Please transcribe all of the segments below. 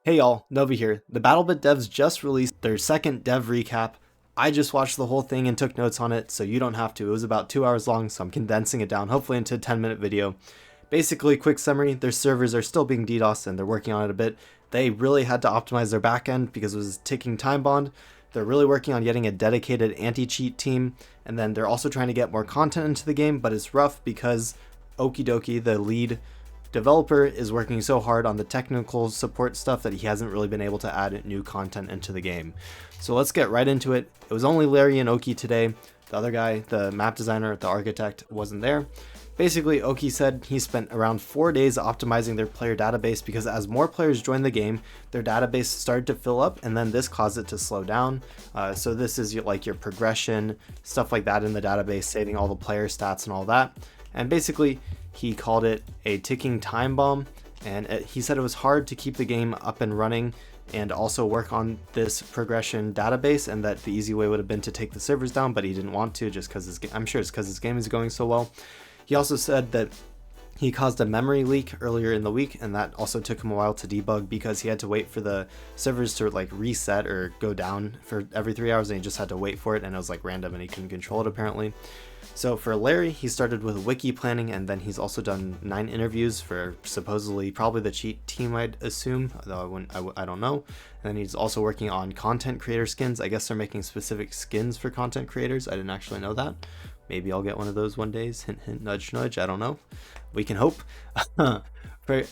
Hey y'all, Nova here. The BattleBit devs just released their second dev recap. I just watched the whole thing and took notes on it, so you don't have to. It was about 2 hours long, so I'm condensing it down, hopefully into a 10-minute video. Basically, quick summary, their servers are still being DDoS and they're working on it a bit. They really had to optimize their backend because it was a ticking time bomb. They're really working on getting a dedicated anti-cheat team, and then they're also trying to get more content into the game, but it's rough because Okie Dokie, the lead developer, is working so hard on the technical support stuff that he hasn't really been able to add new content into the game. So let's get right into it. It was only Larry and Oki today. The other guy, the map designer, the architect, wasn't there. Basically, Oki said he spent around 4 days optimizing their player database because as more players joined the game, their database started to fill up, and then this caused it to slow down. So this is like your progression, stuff like that in the database, saving all the player stats and all that. And basically, he called it a ticking time bomb, and he said it was hard to keep the game up and running and also work on this progression database, and that the easy way would have been to take the servers down, but he didn't want to just because I'm sure it's because his game is going so well. He also said that he caused a memory leak earlier in the week, and that also took him a while to debug because he had to wait for the servers to like reset or go down for every 3 hours, and he just had to wait for it, and it was like random and he couldn't control it apparently. So for Larry, he started with wiki planning, and then he's also done 9 interviews for supposedly probably the cheat team, I'd assume, though I don't know. And then he's also working on content creator skins. I guess they're making specific skins for content creators. I didn't actually know that. Maybe I'll get one of those one days. Hint, hint, nudge, nudge. I don't know. We can hope.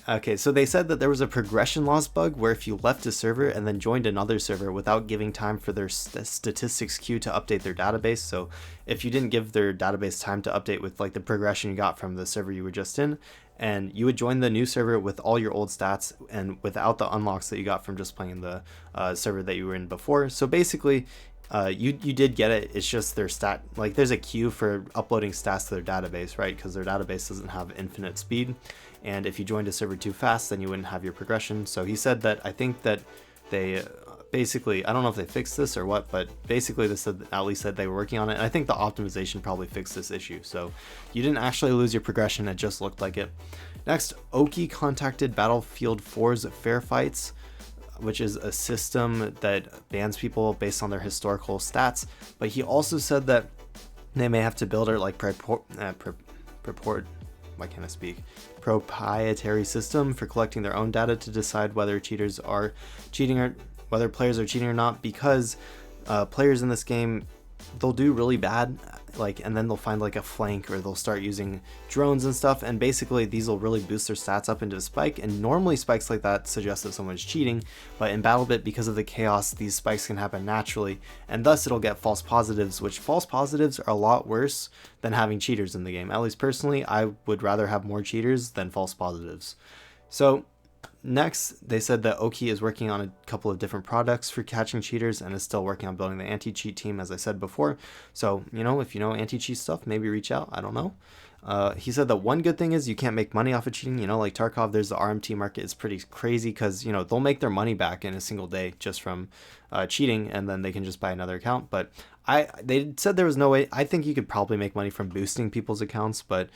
Okay, so they said that there was a progression loss bug where if you left a server and then joined another server without giving time for their statistics queue to update their database, so if you didn't give their database time to update with like the progression you got from the server you were just in, and you would join the new server with all your old stats and without the unlocks that you got from just playing the server that you were in before. So basically, you did get it. It's just their stat, like there's a queue for uploading stats to their database, right? Because their database doesn't have infinite speed, and if you joined a server too fast, then you wouldn't have your progression. So he said that I think that they basically, I don't know if they fixed this or what, but basically they said, at least said they were working on it. And I think the optimization probably fixed this issue. So you didn't actually lose your progression. It just looked like it. Next, Oki contacted Battlefield 4's Fair Fights, which is a system that bans people based on their historical stats. But he also said that they may have to build a like why can't I speak? Proprietary system for collecting their own data to decide whether cheaters are cheating or whether players are cheating or not, because players in this game, they'll do really bad, like, and then they'll find like a flank, or they'll start using drones and stuff, and basically these will really boost their stats up into a spike, and normally spikes like that suggest that someone's cheating, but in BattleBit, because of the chaos, these spikes can happen naturally, and thus it'll get false positives, which false positives are a lot worse than having cheaters in the game. At least personally, I would rather have more cheaters than false positives. So next, they said that Oki is working on a couple of different products for catching cheaters and is still working on building the anti-cheat team, as I said before. So, you know, if you know anti-cheat stuff, maybe reach out. I don't know. He said that one good thing is you can't make money off of cheating. You know, like Tarkov, there's the RMT market. It's pretty crazy because, you know, they'll make their money back in a single day just from cheating, and then they can just buy another account. But they said there was no way. I think you could probably make money from boosting people's accounts, but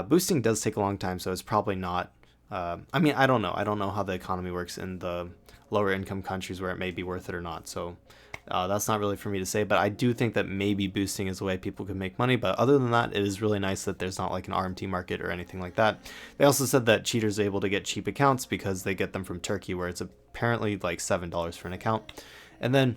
boosting does take a long time, so it's probably not. I mean, I don't know. I don't know how the economy works in the lower income countries where it may be worth it or not. So that's not really for me to say, but I do think that maybe boosting is a way people can make money. But other than that, it is really nice that there's not like an RMT market or anything like that. They also said that cheaters are able to get cheap accounts because they get them from Turkey, where it's apparently like $7 for an account. And then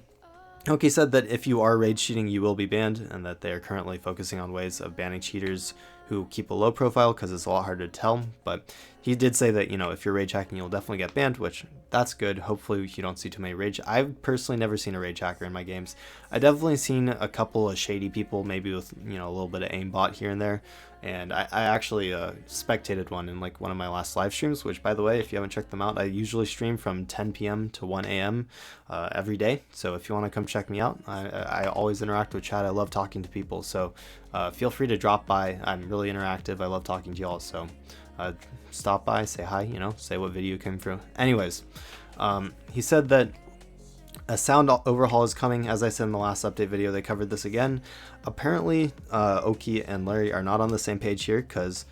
Oki said that if you are rage cheating, you will be banned, and that they are currently focusing on ways of banning cheaters who keep a low profile because it's a lot harder to tell. But he did say that, you know, if you're rage hacking, you'll definitely get banned, which that's good. Hopefully you don't see too many rage. I've personally never seen a rage hacker in my games. I definitely seen a couple of shady people, maybe with, you know, a little bit of aimbot here and there. And I actually spectated one in like one of my last live streams, which, by the way, if you haven't checked them out, I usually stream from 10 p.m. to 1 a.m. Every day. So if you want to come check me out, I always interact with chat. I love talking to people. So feel free to drop by. I'm really interactive. I love talking to y'all. So stop by, say hi, you know, say what video you came through. Anyways, he said that a sound overhaul is coming. As I said in the last update video, they covered this again. Apparently, Oki and Larry are not on the same page here, because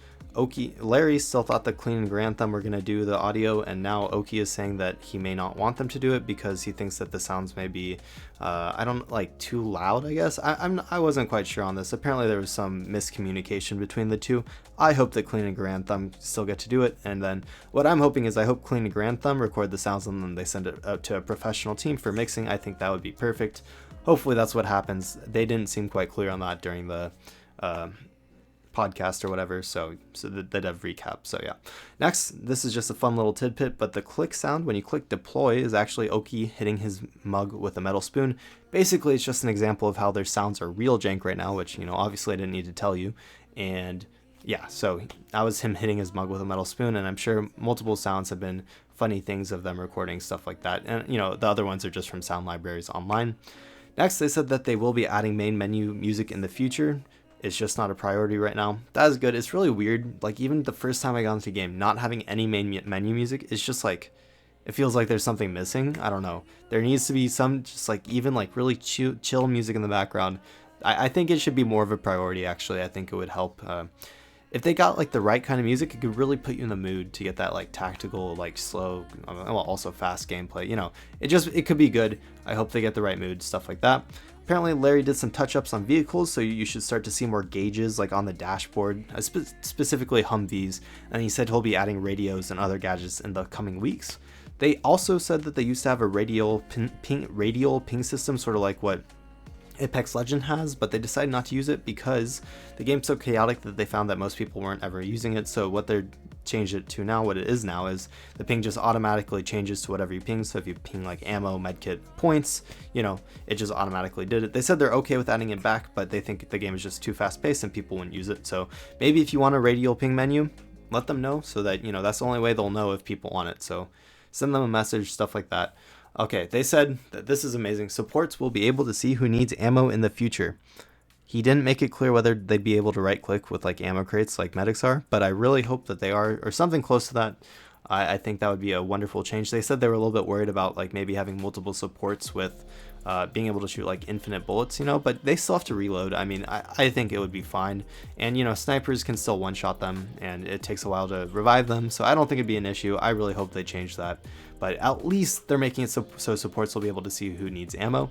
Larry still thought that Clean and Grand Thumb were going to do the audio, and now Oki is saying that he may not want them to do it because he thinks that the sounds may be, I don't like, too loud, I guess. I wasn't quite sure on this. Apparently there was some miscommunication between the two. I hope that Clean and Grand Thumb still get to do it, and then what I'm hoping is I hope Clean and Grand Thumb record the sounds and then they send it out to a professional team for mixing. I think that would be perfect. Hopefully that's what happens. They didn't seem quite clear on that during the podcast or whatever, so the dev recap. So yeah, next, this is just a fun little tidbit, but the click sound when you click deploy is actually Oki hitting his mug with a metal spoon. Basically it's just an example of how their sounds are real jank right now, which, you know, obviously I didn't need to tell you. And yeah, so that was him hitting his mug with a metal spoon, and I'm sure multiple sounds have been funny things of them recording stuff like that, and you know, the other ones are just from sound libraries online. Next, they said that they will be adding main menu music in the future. It's just not a priority right now. That is good. It's really weird. Like, even the first time I got into the game, not having any main menu music is just like, it feels like there's something missing. I don't know. There needs to be some just like even like really chill music in the background. I think it should be more of a priority, actually. I think it would help. If they got like the right kind of music, it could really put you in the mood to get that like tactical, like slow, well, also fast gameplay. You know, it could be good. I hope they get the right mood, stuff like that. Apparently Larry did some touch-ups on vehicles, so you should start to see more gauges like on the dashboard, specifically Humvees, and he said he'll be adding radios and other gadgets in the coming weeks. They also said that they used to have a radial ping system, sort of like what Apex Legend has, but they decided not to use it because the game's so chaotic that they found that most people weren't ever using it. So what they're changed it to now, what it is now, is the ping just automatically changes to whatever you ping. So if you ping like ammo, medkit, points, you know, it just automatically did it. They said they're okay with adding it back, but they think the game is just too fast paced and people wouldn't use it. So maybe if you want a radial ping menu, let them know, so that, you know, that's the only way they'll know if people want it. So send them a message, stuff like that. Okay, they said that this is amazing. Supports will be able to see who needs ammo in the future. He didn't make it clear whether they'd be able to right click with like ammo crates like medics are, but I really hope that they are, or something close to that. I think that would be a wonderful change. They said they were a little bit worried about like maybe having multiple supports with being able to shoot like infinite bullets, you know, but they still have to reload. I mean, I think it would be fine. And, you know, snipers can still one-shot them, and it takes a while to revive them, so I don't think it'd be an issue. I really hope they change that. But at least they're making it so supports will be able to see who needs ammo.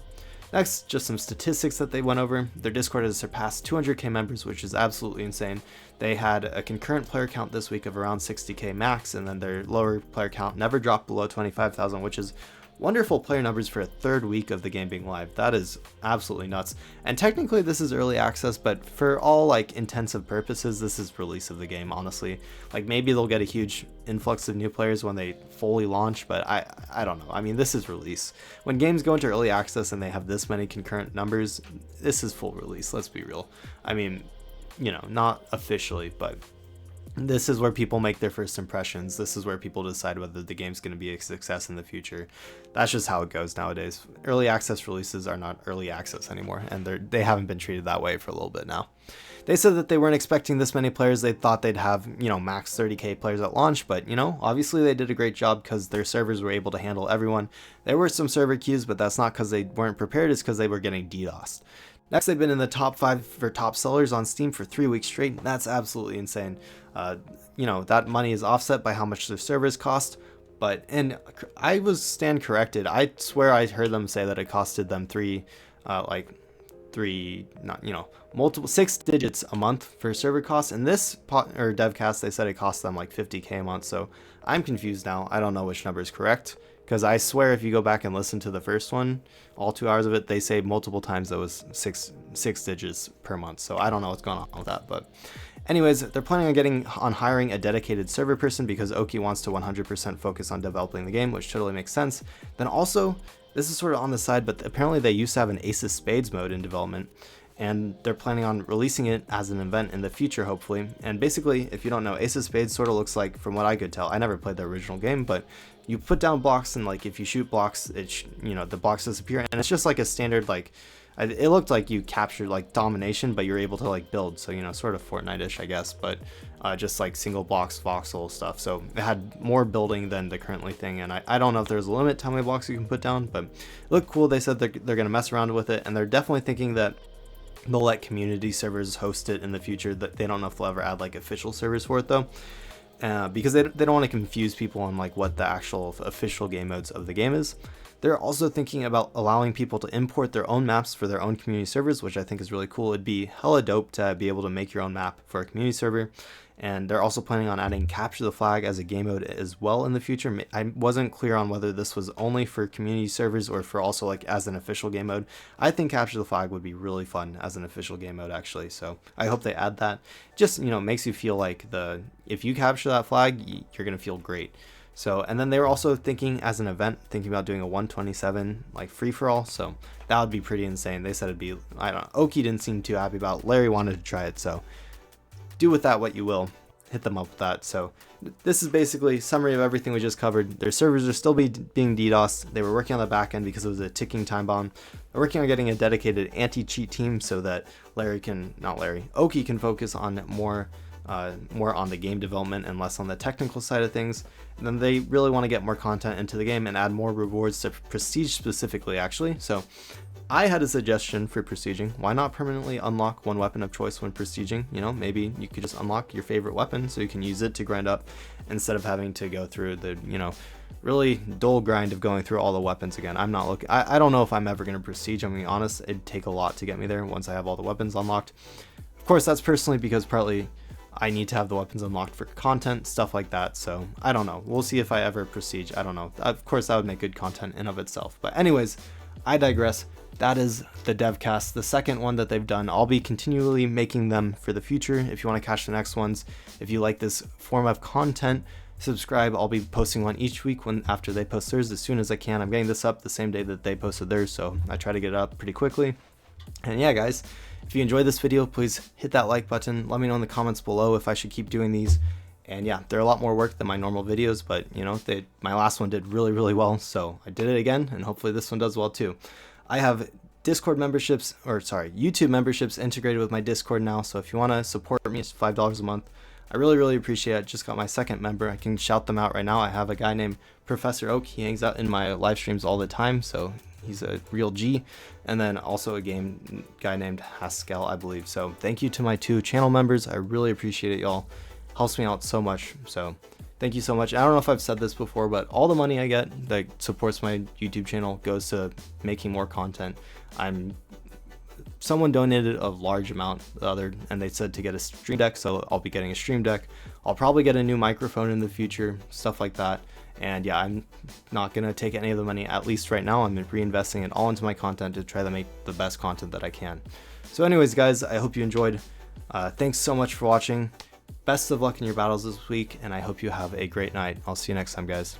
Next, just some statistics that they went over. Their Discord has surpassed 200k members, which is absolutely insane. They had a concurrent player count this week of around 60k max, and then their lower player count never dropped below 25,000, which is wonderful player numbers for a third week of the game being live. That is absolutely nuts. And technically this is early access, but for all like intensive purposes, this is release of the game, honestly. Like maybe they'll get a huge influx of new players when they fully launch, but I don't know. I mean, this is release. When games go into early access and they have this many concurrent numbers, this is full release, let's be real. I mean, you know, not officially, but this is where people make their first impressions. This is where people decide whether the game's going to be a success in the future. That's just how it goes nowadays. Early access releases are not early access anymore, and they haven't been treated that way for a little bit now. They said that they weren't expecting this many players. They thought they'd have, you know, max 30k players at launch, but, you know, obviously they did a great job because their servers were able to handle everyone. There were some server queues, but that's not because they weren't prepared, it's because they were getting DDoSed. Next, they've been in the top 5 for top sellers on Steam for 3 weeks straight. That's absolutely insane. You know, that money is offset by how much their servers cost, and I stand corrected. I swear I heard them say that it costed them 6 digits a month for server costs. In this devcast, they said it cost them like 50k a month. So I'm confused now. I don't know which number is correct, because I swear if you go back and listen to the first one, all 2 hours of it, they say multiple times that was six digits per month. So I don't know what's going on with that, but anyways, they're planning on hiring a dedicated server person because Oki wants to 100% focus on developing the game, which totally makes sense. Then also, this is sort of on the side, but apparently they used to have an Ace of Spades mode in development, and they're planning on releasing it as an event in the future, hopefully. And basically, if you don't know, Ace of Spades sort of looks like, from what I could tell, I never played the original game, but you put down blocks, and like if you shoot blocks, the blocks disappear, and it's just like a standard, like, it looked like you captured like domination, but you're able to like build, so, you know, sort of Fortnite-ish, I guess, but just like single blocks voxel stuff. So it had more building than the currently thing, and I don't know if there's a limit to how many blocks you can put down, but it looked cool. They said they're gonna mess around with it, and they're definitely thinking that They'll let community servers host it in the future. That they don't know if they'll ever add like official servers for it though, because they don't want to confuse people on like what the actual official game modes of the game is. They're also thinking about allowing people to import their own maps for their own community servers, which I think is really cool. It'd be hella dope to be able to make your own map for a community server. And they're also planning on adding Capture the Flag as a game mode as well in the future. I wasn't clear on whether this was only for community servers or for also like as an official game mode. I think Capture the Flag would be really fun as an official game mode actually, so I hope they add that. Just, you know, makes you feel like if you capture that flag, you're gonna feel great. So, and then they were also thinking as an event, thinking about doing a 127 like free-for-all, so that would be pretty insane. They said it'd be, I don't know, Oki didn't seem too happy about it. Larry wanted to try it, so do with that what you will. Hit them up with that. So this is basically a summary of everything we just covered. Their servers are still being DDoSed. They were working on the back end because it was a ticking time bomb. They're working on getting a dedicated anti-cheat team so that Oki can focus on more on the game development and less on the technical side of things. And then they really want to get more content into the game and add more rewards to Prestige specifically actually. So I had a suggestion for prestiging. Why not permanently unlock one weapon of choice when prestiging? You know, maybe you could just unlock your favorite weapon so you can use it to grind up instead of having to go through the, you know, really dull grind of going through all the weapons again. I'm not looking, I don't know if I'm ever going to prestige. I'm being honest, it'd take a lot to get me there once I have all the weapons unlocked. Of course, that's personally because partly I need to have the weapons unlocked for content, stuff like that. So I don't know. We'll see if I ever prestige. I don't know. Of course, that would make good content in of itself. But anyways, I digress. That is the devcast, the second one that they've done. I'll be continually making them for the future. If you want to catch the next ones, if you like this form of content, subscribe. I'll be posting one each week after they post theirs as soon as I can. I'm getting this up the same day that they posted theirs, so I try to get it up pretty quickly. And yeah, guys, if you enjoyed this video, please hit that like button. Let me know in the comments below if I should keep doing these. And yeah, they're a lot more work than my normal videos, but you know, my last one did really, really well, so I did it again, and hopefully this one does well too. I have YouTube memberships integrated with my Discord now, so if you want to support me, it's $5 a month. I really, really appreciate it. Just got my second member. I can shout them out right now. I have a guy named Professor Oak. He hangs out in my live streams all the time, so he's a real G. And then also a guy named Haskell, I believe. So thank you to my 2 channel members. I really appreciate it, y'all. Helps me out so much, so thank you so much. I don't know if I've said this before, but all the money I get that supports my YouTube channel goes to making more content. Someone donated a large amount and they said to get a stream deck, so I'll be getting a stream deck. I'll probably get a new microphone in the future, stuff like that. And yeah, I'm not gonna take any of the money, at least right now. I'm reinvesting it all into my content to try to make the best content that I can. So anyways, guys, I hope you enjoyed. Thanks so much for watching. Best of luck in your battles this week, and I hope you have a great night. I'll see you next time, guys.